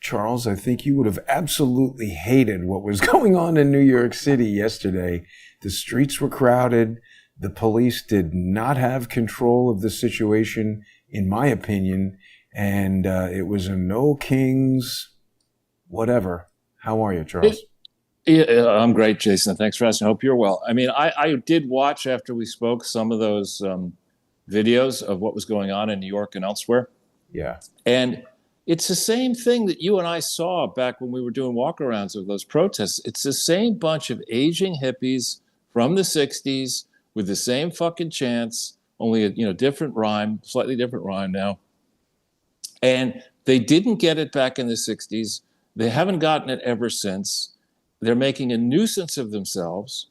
Charles, I think you would have absolutely hated what was going on in New York City yesterday. The streets were crowded. The police did not have control of the situation, in my opinion, and it was a no kings, whatever. How are you, Charles? I'm great, Jason. Thanks for asking. I hope you're well. I mean, I did watch after we spoke some of those videos of what was going on in New York and elsewhere. Yeah. And it's the same thing that you and I saw back when we were doing walkarounds of those protests. It's the same bunch of aging hippies from the 60s with the same fucking chants, only a different rhyme, slightly different rhyme now. And they didn't get it back in the 60s. They haven't gotten it ever since. They're making a nuisance of themselves.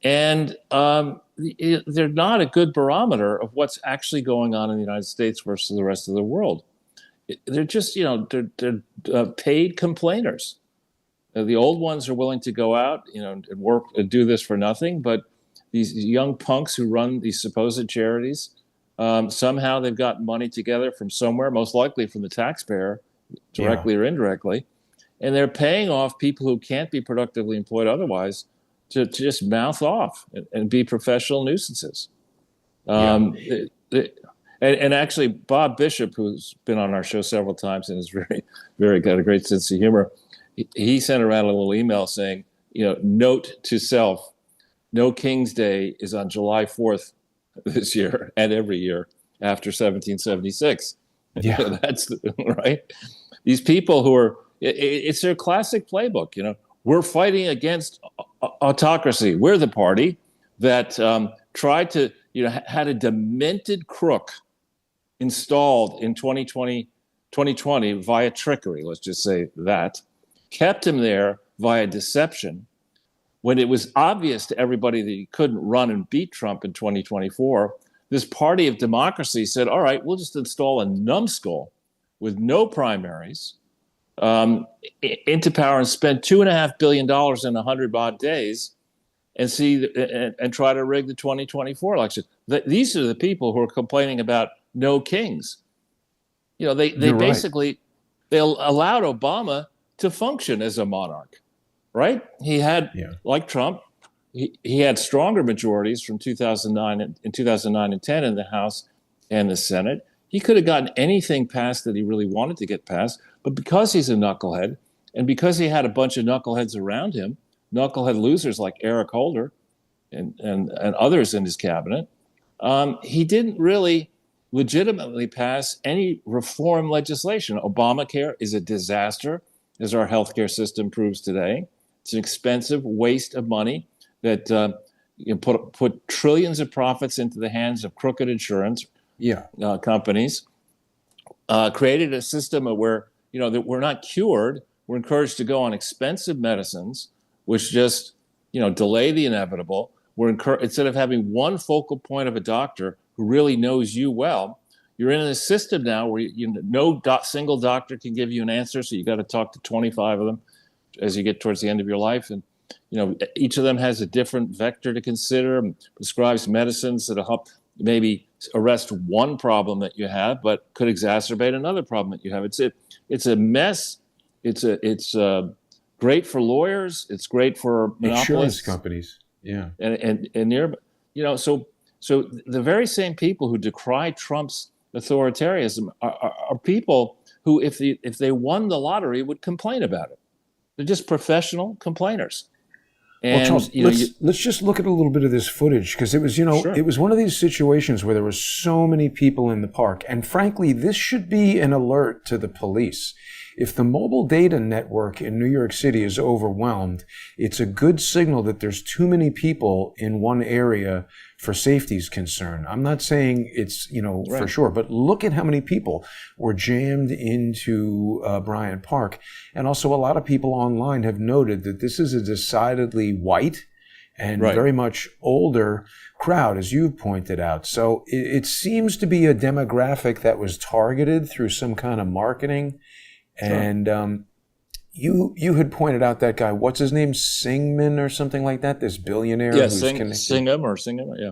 And they're not a good barometer of what's actually going on in the United States versus the rest of the world. They're just, they're paid complainers. The old ones are willing to go out, and work and do this for nothing. But these young punks who run these supposed charities, somehow they've gotten money together from somewhere, most likely from the taxpayer, directly or indirectly. And they're paying off people who can't be productively employed otherwise to just mouth off and be professional nuisances. And actually, Bob Bishop, who's been on our show several times and is very got a great sense of humor, he sent around a little email saying, note to self, no King's Day is on July 4th this year and every year after 1776. Yeah. That's right. These people who are, it's their classic playbook. We're fighting against autocracy. We're the party that tried to, had a demented crook installed in 2020 via trickery. Let's just say that kept him there via deception when it was obvious to everybody that he couldn't run and beat Trump in 2024. This party of democracy said, all right, we'll just install a numbskull with no primaries into power and spend $2.5 billion in 100 odd days and try to rig the 2024 election. These are the people who are complaining about no kings. They basically, they allowed Obama to function as a monarch, right? He had, like Trump, he had stronger majorities from 2009 and 10 in the House and the Senate. He could have gotten anything passed that he really wanted to get passed. But because he's a knucklehead, and because he had a bunch of knuckleheads around him, knucklehead losers like Eric Holder and others in his cabinet, he didn't really legitimately pass any reform legislation. Obamacare is a disaster, as our healthcare system proves today. It's an expensive waste of money that put trillions of profits into the hands of crooked insurance companies. Created a system where that we're not cured. We're encouraged to go on expensive medicines, which just delay the inevitable. Instead of having one focal point of a doctor who really knows you well, you're in a system now where no single doctor can give you an answer. So you got to talk to 25 of them as you get towards the end of your life, and each of them has a different vector to consider, prescribes medicines that help maybe arrest one problem that you have, but could exacerbate another problem that you have. It's a mess. It's great for lawyers. It's great for monopolists, insurance companies. Yeah, so the very same people who decry Trump's authoritarianism are people who, if they won the lottery, would complain about it. They're just professional complainers. Well, Charles, let's just look at a little bit of this footage, because it was, Sure. It was one of these situations where there were so many people in the park. And frankly, this should be an alert to the police. If the mobile data network in New York City is overwhelmed, it's a good signal that there's too many people in one area for safety's concern. I'm not saying it's, Right. for sure, but look at how many people were jammed into Bryant Park. And also a lot of people online have noted that this is a decidedly white and very much older crowd, as you pointed out. So it seems to be a demographic that was targeted through some kind of marketing. Sure. And you had pointed out that guy, what's his name, Singman or something like that, this billionaire. Yeah, Singham, yeah.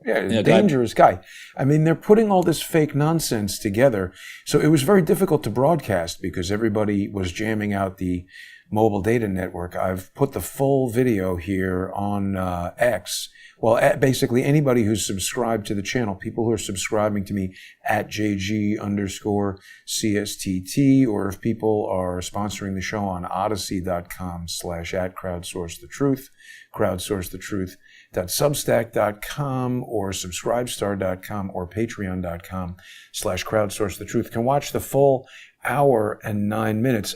Yeah, dangerous guy. I mean, they're putting all this fake nonsense together. So it was very difficult to broadcast because everybody was jamming out the mobile data network. I've put the full video here on X. Well, basically anybody who's subscribed to the channel, people who are subscribing to me at JG_CSTT, or if people are sponsoring the show on odyssey.com/@crowdsourcethetruth, crowdsourcethetruth.substack.com, or subscribestar.com, or patreon.com/crowdsourcethetruth can watch the full hour and 9 minutes.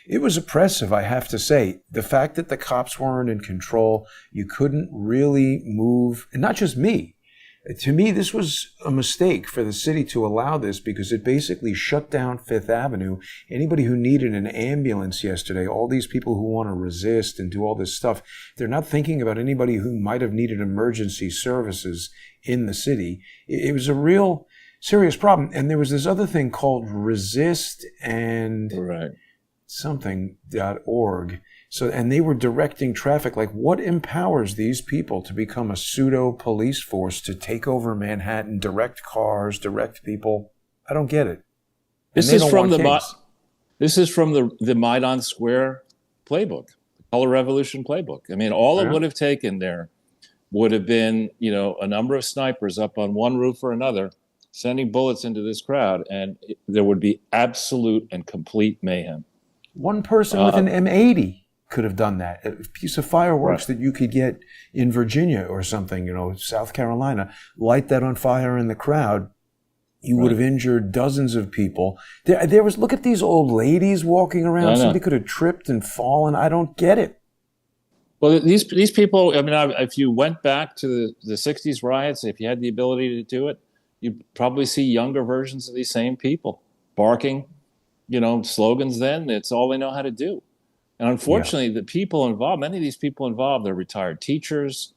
It was oppressive, I have to say. The fact that the cops weren't in control, you couldn't really move, and not just me. To me, this was a mistake for the city to allow this because it basically shut down Fifth Avenue. Anybody who needed an ambulance yesterday, all these people who want to resist and do all this stuff, they're not thinking about anybody who might have needed emergency services in the city. It was a real serious problem. And there was this other thing called resist and... Right. something.org. So, and they were directing traffic. Like, what empowers these people to become a pseudo police force to take over Manhattan, direct cars, direct people? I don't get it. This is from the Maidan Square playbook, Color Revolution playbook. I mean, all it would have taken there would have been, a number of snipers up on one roof or another, sending bullets into this crowd, and there would be absolute and complete mayhem. One person with an M80 could have done that. A piece of fireworks that you could get in Virginia or something, South Carolina, light that on fire in the crowd. You would have injured dozens of people. There was, look at these old ladies walking around. Somebody could have tripped and fallen. I don't get it. Well, these people, I mean, if you went back to the 60s riots, if you had the ability to do it, you'd probably see younger versions of these same people barking, slogans then. It's all they know how to do. And unfortunately, the people involved, many of these people involved, they're retired teachers.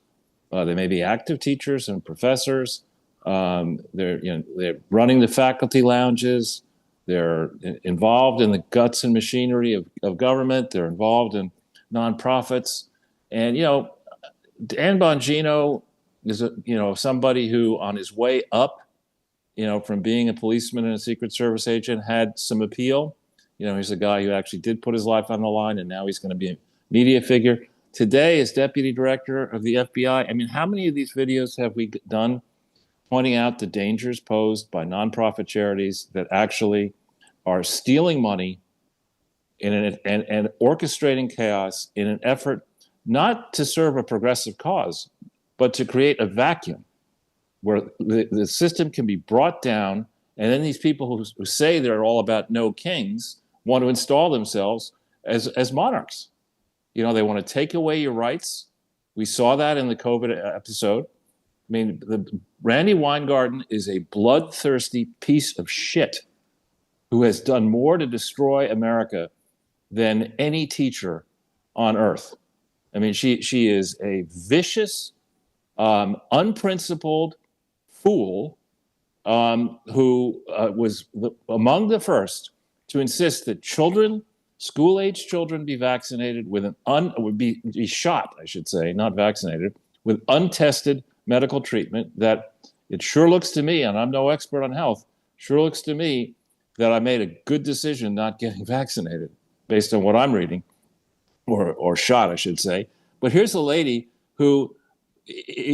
They may be active teachers and professors. They're running the faculty lounges. They're involved in the guts and machinery of government. They're involved in nonprofits. And, Dan Bongino is, somebody who on his way up, from being a policeman and a Secret Service agent, had some appeal. He's a guy who actually did put his life on the line, and now he's going to be a media figure. Today, as deputy director of the FBI, I mean, how many of these videos have we done pointing out the dangers posed by nonprofit charities that actually are stealing money and orchestrating chaos in an effort not to serve a progressive cause, but to create a vacuum where the system can be brought down, and then these people who say they're all about no kings want to install themselves as monarchs. They want to take away your rights. We saw that in the COVID episode. I mean, Randi Weingarten is a bloodthirsty piece of shit who has done more to destroy America than any teacher on earth. I mean, she is a vicious, unprincipled fool who was among the first to insist that children, school-age children, be vaccinated with would be shot, I should say, not vaccinated, with untested medical treatment. That it sure looks to me, and I'm no expert on health, sure looks to me that I made a good decision not getting vaccinated based on what I'm reading, or shot, I should say. But here's a lady who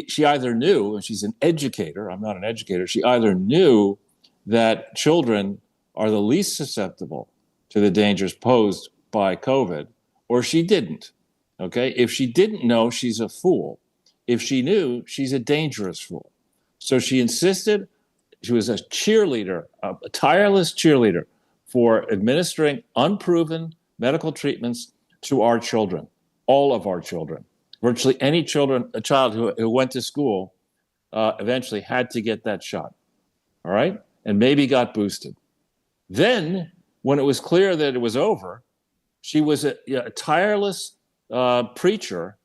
she either knew, and she's an educator, I'm not an educator, she either knew that children are the least susceptible to the dangers posed by COVID, or she didn't. Okay? If she didn't know, she's a fool. If she knew, she's a dangerous fool. So she insisted, she was a cheerleader, a tireless cheerleader for administering unproven medical treatments to our children, all of our children. Virtually any child who went to school eventually had to get that shot, all right? And maybe got boosted. Then, when it was clear that it was over, she was a tireless preacher,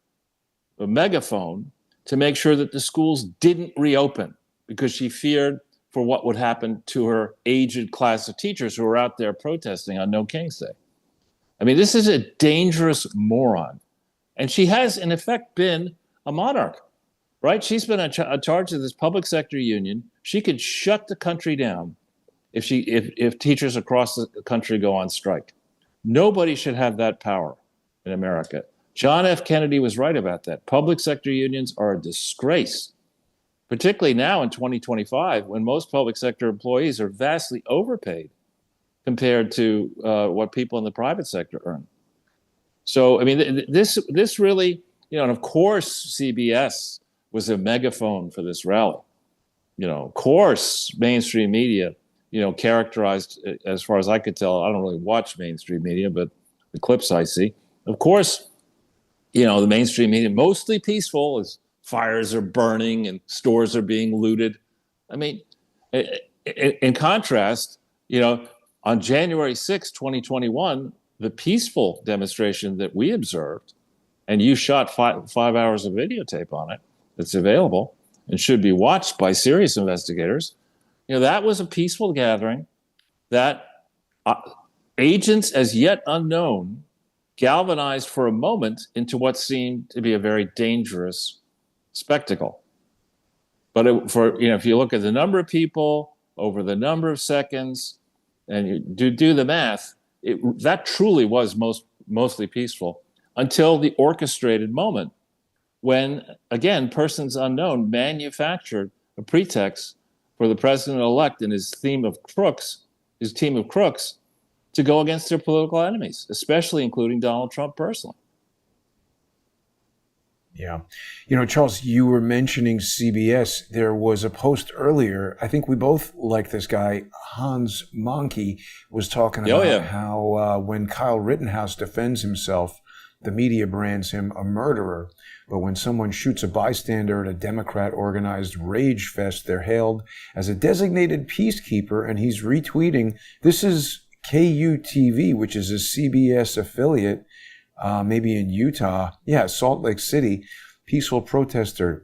a megaphone, to make sure that the schools didn't reopen because she feared for what would happen to her aged class of teachers who were out there protesting on No King's Day. I mean, this is a dangerous moron. And she has, in effect, been a monarch, right? She's been in charge of this public sector union. She could shut the country down if teachers across the country go on strike. Nobody should have that power in America. John F. Kennedy was right about that. Public sector unions are a disgrace, particularly now in 2025, when most public sector employees are vastly overpaid compared to what people in the private sector earn. So, I mean, this really, and of course, CBS was a megaphone for this rally. Of course, mainstream media, characterized, as far as I could tell, I don't really watch mainstream media, but the clips I see, of course, the mainstream media, mostly peaceful, as fires are burning and stores are being looted. I mean, in contrast, on January 6, 2021, the peaceful demonstration that we observed, and you shot 5 hours of videotape on it that's available and should be watched by serious investigators, that was a peaceful gathering that agents as yet unknown galvanized for a moment into what seemed to be a very dangerous spectacle. But if you look at the number of people over the number of seconds, and you do the math, that truly was mostly peaceful until the orchestrated moment when, again, persons unknown manufactured a pretext for the president-elect and his team of crooks, to go against their political enemies, especially including Donald Trump personally. Yeah. Charles, you were mentioning CBS. There was a post earlier. I think we both like this guy. Hans Monkey was talking about how when Kyle Rittenhouse defends himself, the media brands him a murderer. But when someone shoots a bystander at a Democrat-organized rage fest, they're hailed as a designated peacekeeper, and he's retweeting. This is KUTV, which is a CBS affiliate, maybe in Utah. Yeah, Salt Lake City. Peaceful protester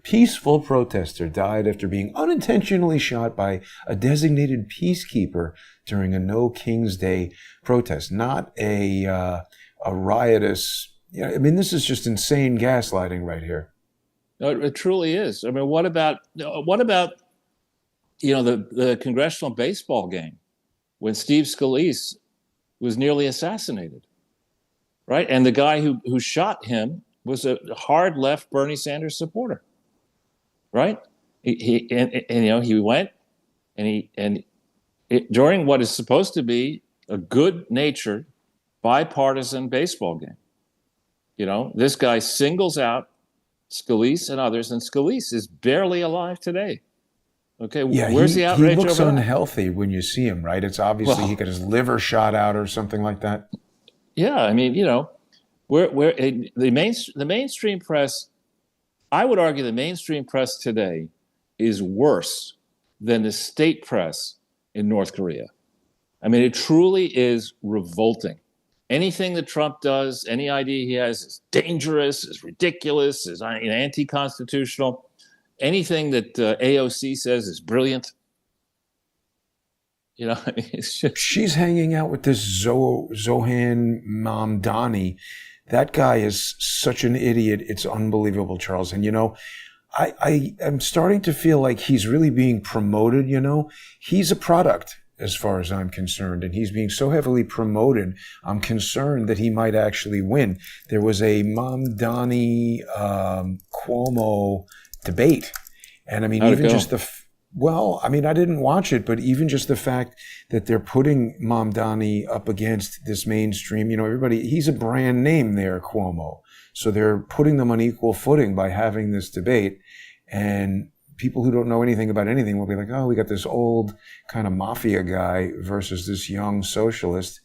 died after being unintentionally shot by a designated peacekeeper during a No King's Day protest. Not a riotous. This is just insane gaslighting right here. No, it truly is. I mean, what about the congressional baseball game when Steve Scalise was nearly assassinated, right? And the guy who shot him was a hard left Bernie Sanders supporter, right? He went and during what is supposed to be a good-natured bipartisan baseball game. This guy singles out Scalise and others, and Scalise is barely alive today. Okay, yeah, where's the outrage? He looks over unhealthy when you see him, right? It's obviously he got his liver shot out or something like that. Yeah, I mean, the mainstream press. I would argue the mainstream press today is worse than the state press in North Korea. I mean, it truly is revolting. Anything that Trump does, any idea he has is dangerous, is ridiculous, is anti-constitutional. Anything that AOC says is brilliant. It's just... She's hanging out with this Zohan Mamdani. That guy is such an idiot. It's unbelievable, Charles. And, I am starting to feel like he's really being promoted, He's a product as far as I'm concerned, and he's being so heavily promoted. I'm concerned that he might actually win. There was a Mamdani Cuomo debate. And I mean, even just I didn't watch it, but even just the fact that they're putting Mamdani up against this mainstream, everybody, he's a brand name there, Cuomo. So they're putting them on equal footing by having this debate. And people who don't know anything about anything will be like, oh, we got this old kind of mafia guy versus this young socialist.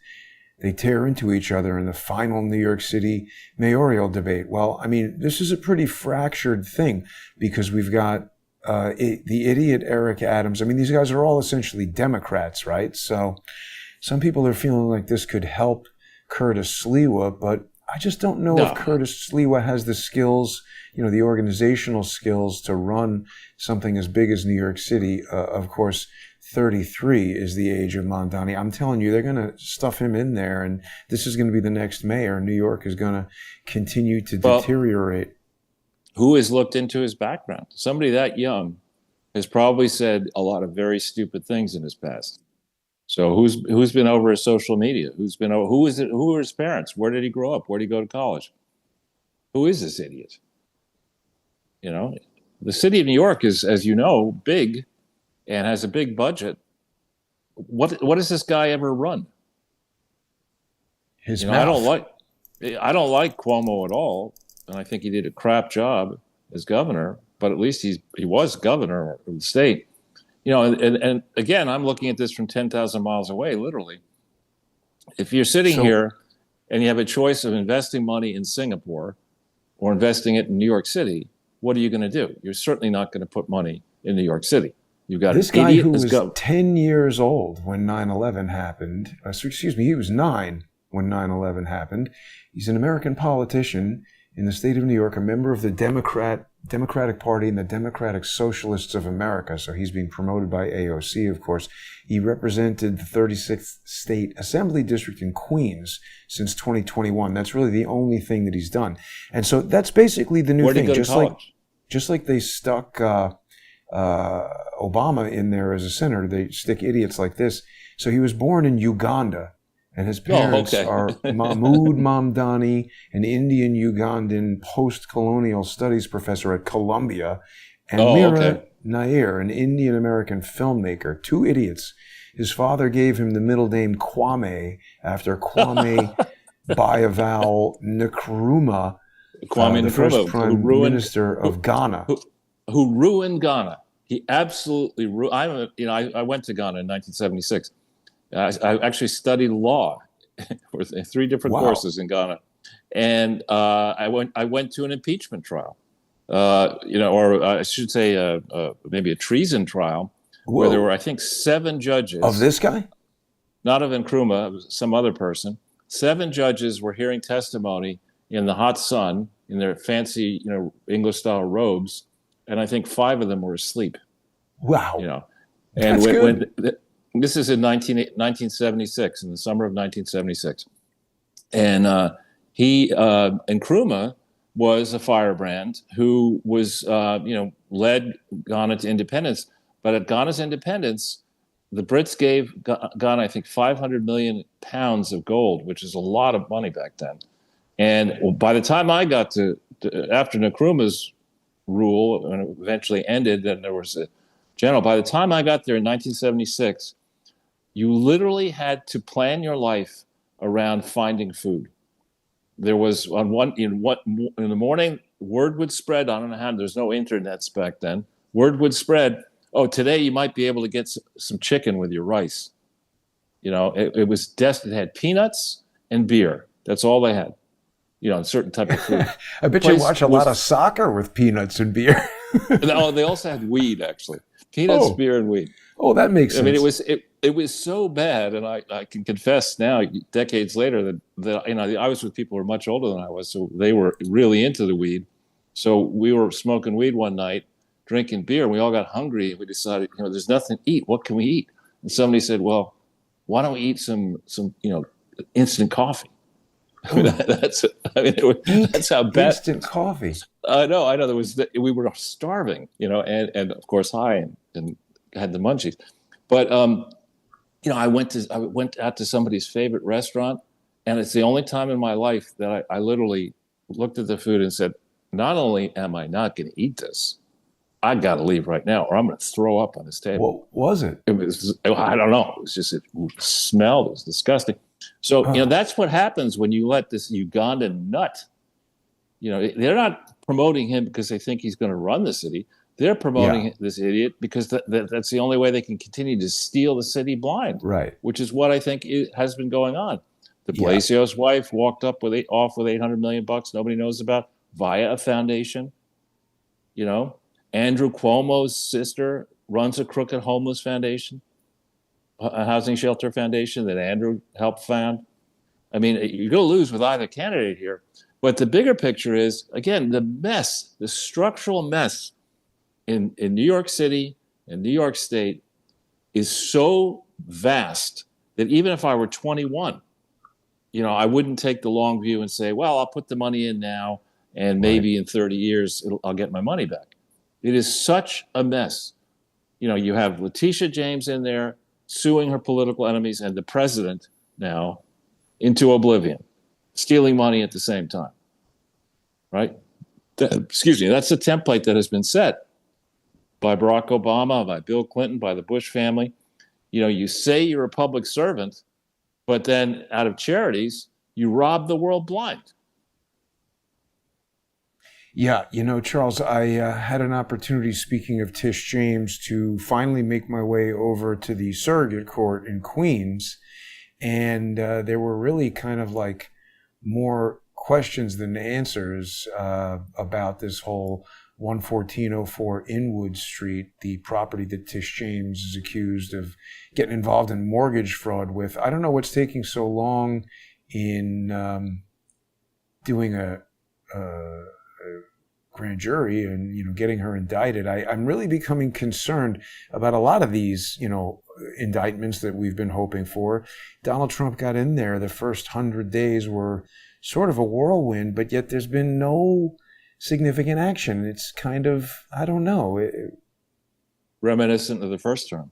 They tear into each other in the final New York City mayoral debate. Well, I mean, this is a pretty fractured thing because we've got the idiot Eric Adams. I mean, these guys are all essentially Democrats, right? So some people are feeling like this could help Curtis Sliwa, but I just don't know if Curtis Sliwa has the skills, the organizational skills to run something as big as New York City. Of course, 33 is the age of Mamdani. I'm telling you, they're going to stuff him in there, and this is going to be the next mayor. New York is going to continue to deteriorate. Who has looked into his background? Somebody that young has probably said a lot of very stupid things in his past. So who's been over his social media? Who is it? Who are his parents? Where did he grow up? Where did he go to college? Who is this idiot? You know, the city of New York is, as you know, big and has a big budget. What has this guy ever run? His I don't mouth. like Cuomo at all, and I think he did a crap job as governor. But at least he was governor of the state. And again, I'm looking at this from 10,000 miles away, literally. If you're sitting So here and you have a choice of investing money in Singapore or investing it in New York City, what are you going to do? You're certainly not going to put money in New York City. You've got this an guy idiot who as was governor. 10 years old when 9/11 happened, excuse me, he was 9 when 9/11 happened. He's an American politician in the state of New York, a member of the Democratic Party and the Democratic Socialists of America. So he's being promoted by AOC, of course. He represented the 36th State Assembly District in Queens since 2021. That's really the only thing that he's done. And so that's basically the new Where did thing. he go to college? Just like they stuck Obama in there as a senator, they stick idiots like this. So he was born in Uganda, and his parents are Mahmoud Mamdani, an Indian Ugandan post-colonial studies professor at Columbia, and Mira Nair, an Indian American filmmaker. Two idiots. His father gave him the middle name Kwame after Kwame Bayavao Nkrumah, the first prime minister of Ghana. Who ruined Ghana. He absolutely ruined. I went to Ghana in 1976. I actually studied law for 3 different courses in Ghana, and I went to an impeachment trial, or I should say maybe a treason trial, where there were, I think, 7 judges of this guy, not of Nkrumah, it was some other person. 7 judges were hearing testimony in the hot sun in their fancy, English-style robes, and I think 5 of them were asleep. Wow, and when this is in 1976, in the summer of 1976. And Nkrumah was a firebrand who was, led Ghana to independence. But at Ghana's independence, the Brits gave Ghana, I think, 500 million pounds of gold, which is a lot of money back then. And by the time I got after Nkrumah's rule, and it eventually ended, and there was a general, by the time I got there in 1976, you literally had to plan your life around finding food. There was in the morning, word would spread. I don't know how. There's no internets back then. Word would spread. Oh, today you might be able to get some chicken with your rice. It was destined. It had peanuts and beer. That's all they had. A certain type of food. I bet you watch a lot of soccer with peanuts and beer. No, they also had weed, actually. Peanuts, beer, and weed. Oh, that makes sense. I mean, it was so bad, and I can confess now, decades later, that I was with people who were much older than I was, so they were really into the weed. So we were smoking weed one night, drinking beer, and we all got hungry, and we decided, there's nothing to eat. What can we eat? And somebody said, well, why don't we eat some instant coffee? That's how bad. Instant coffee. I know. We were starving, and of course high and had the munchies. But I went out to somebody's favorite restaurant, and it's the only time in my life that I literally looked at the food and said, not only am I not going to eat this, I got to leave right now, or I'm going to throw up on this table. What was it? It was, I don't know. It was just, it smelled. It was disgusting. So, that's what happens when you let this Ugandan nut, they're not promoting him because they think he's going to run the city. They're promoting this idiot because that's the only way they can continue to steal the city blind. Right. Which is what I think has been going on. De Blasio's wife walked off with $800 million nobody knows about via a foundation. Andrew Cuomo's sister runs a crooked homeless foundation, a housing shelter foundation that Andrew helped found. I mean, you're going to lose with either candidate here. But the bigger picture is, again, the structural mess in New York City and New York State is so vast that even if I were 21, I wouldn't take the long view and say, well, I'll put the money in now and maybe in 30 years I'll get my money back. It is such a mess. You have Letitia James in there suing her political enemies and the president now into oblivion, stealing money at the same time, right? Excuse me, that's a template that has been set by Barack Obama, by Bill Clinton, by the Bush family. You say you're a public servant, but then out of charities, you rob the world blind. Yeah, Charles, I had an opportunity, speaking of Tish James, to finally make my way over to the surrogate court in Queens. And there were really kind of like more questions than answers about this whole 11404 Inwood Street, the property that Tish James is accused of getting involved in mortgage fraud with. I don't know what's taking so long in doing a grand jury and getting her indicted. I'm really becoming concerned about a lot of these indictments that we've been hoping for. Donald Trump got in there. The first 100 days were sort of a whirlwind, but yet there's been no significant action. It's kind of, I don't know, reminiscent of the first term.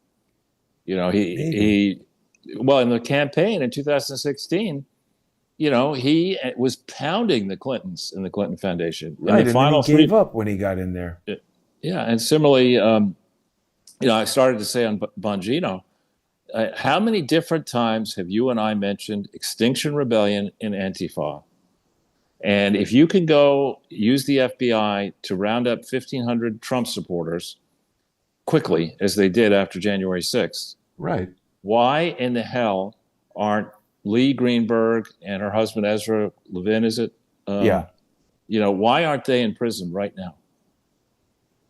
He well, in the campaign in 2016, he was pounding the Clintons in the Clinton Foundation. Right, and then he gave up when he got in there. Yeah, and similarly, I started to say on Bongino, how many different times have you and I mentioned Extinction Rebellion and Antifa? And if you can go use the FBI to round up 1,500 Trump supporters quickly, as they did after January 6th, right? Why in the hell aren't Lee Greenberg and her husband Ezra Levin, is it? Yeah. Why aren't they in prison right now?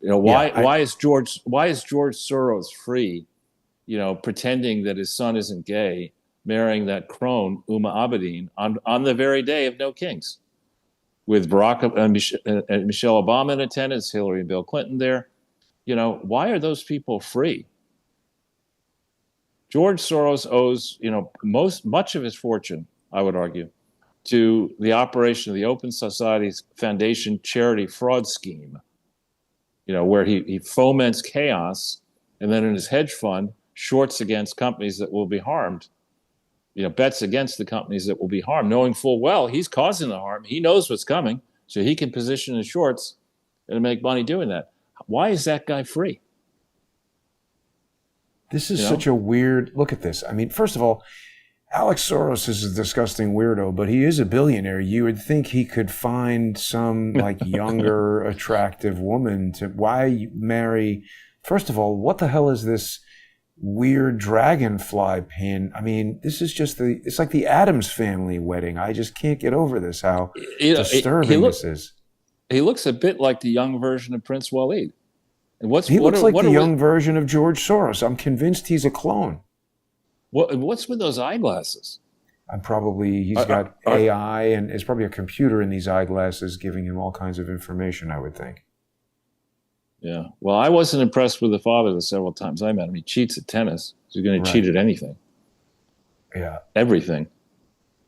Why is George Soros free, pretending that his son isn't gay, marrying that crone, Uma Abedin, on the very day of No Kings, with Barack and Michelle Obama in attendance, Hillary and Bill Clinton there. Why are those people free? George Soros owes, much of his fortune, I would argue, to the operation of the Open Society's Foundation charity fraud scheme, where he foments chaos and then in his hedge fund shorts against companies that will be harmed, bets against the companies that will be harmed, knowing full well he's causing the harm. He knows what's coming, so he can position his shorts and make money doing that. Why is that guy free? This is such a weird look at this. I mean, first of all, Alex Soros is a disgusting weirdo, but he is a billionaire. You would think he could find some younger, attractive woman to. Why marry? First of all, what the hell is this weird dragonfly pin? I mean, this is just it's like the Addams Family wedding. I just can't get over this. How disturbing this is. He looks a bit like the young version of Prince Waleed. And he looks like the young version of George Soros. I'm convinced he's a clone. What's with those eyeglasses? He's got AI, and there's probably a computer in these eyeglasses giving him all kinds of information, I would think. Yeah. Well, I wasn't impressed with the father the several times I met him. He cheats at tennis. He's going to cheat at anything. Yeah. Everything.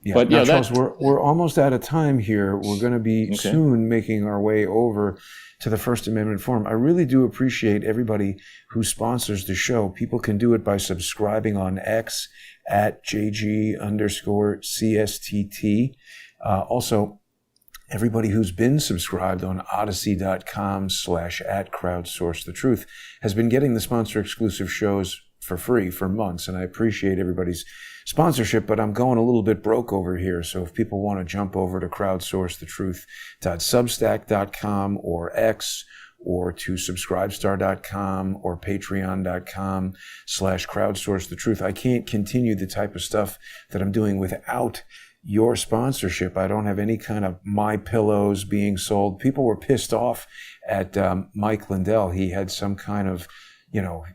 Yeah. But now, Charles, we're almost out of time here. We're going to be soon making our way over to the First Amendment Forum. I really do appreciate everybody who sponsors the show. People can do it by subscribing on X at JG_CSTT. Also, everybody who's been subscribed on Odyssey.com/@crowdsourcethetruth has been getting the sponsor exclusive shows for free for months, and I appreciate everybody's sponsorship, but I'm going a little bit broke over here. So if people want to jump over to crowdsourcethetruth.substack.com or X, or to subscribestar.com or patreon.com/crowdsourcethetruth, I can't continue the type of stuff that I'm doing without your sponsorship. I don't have any kind of My Pillows being sold. People were pissed off at Mike Lindell. He had some kind of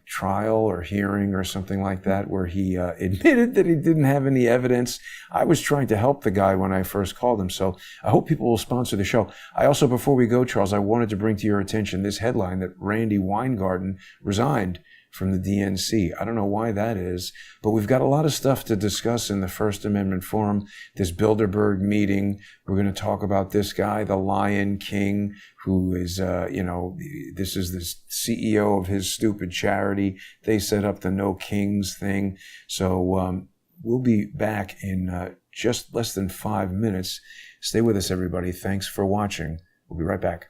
trial or hearing or something like that, where he admitted that he didn't have any evidence. I was trying to help the guy when I first called him, so I hope people will sponsor the show. I also, before we go, Charles, I wanted to bring to your attention this headline that Randi Weingarten resigned from the DNC. I don't know why that is, but we've got a lot of stuff to discuss in the First Amendment Forum. This Bilderberg meeting, we're going to talk about this guy, the Lyin King, who is, this is the CEO of his stupid charity. They set up the No Kings thing. So we'll be back in just less than 5 minutes. Stay with us, everybody. Thanks for watching. We'll be right back.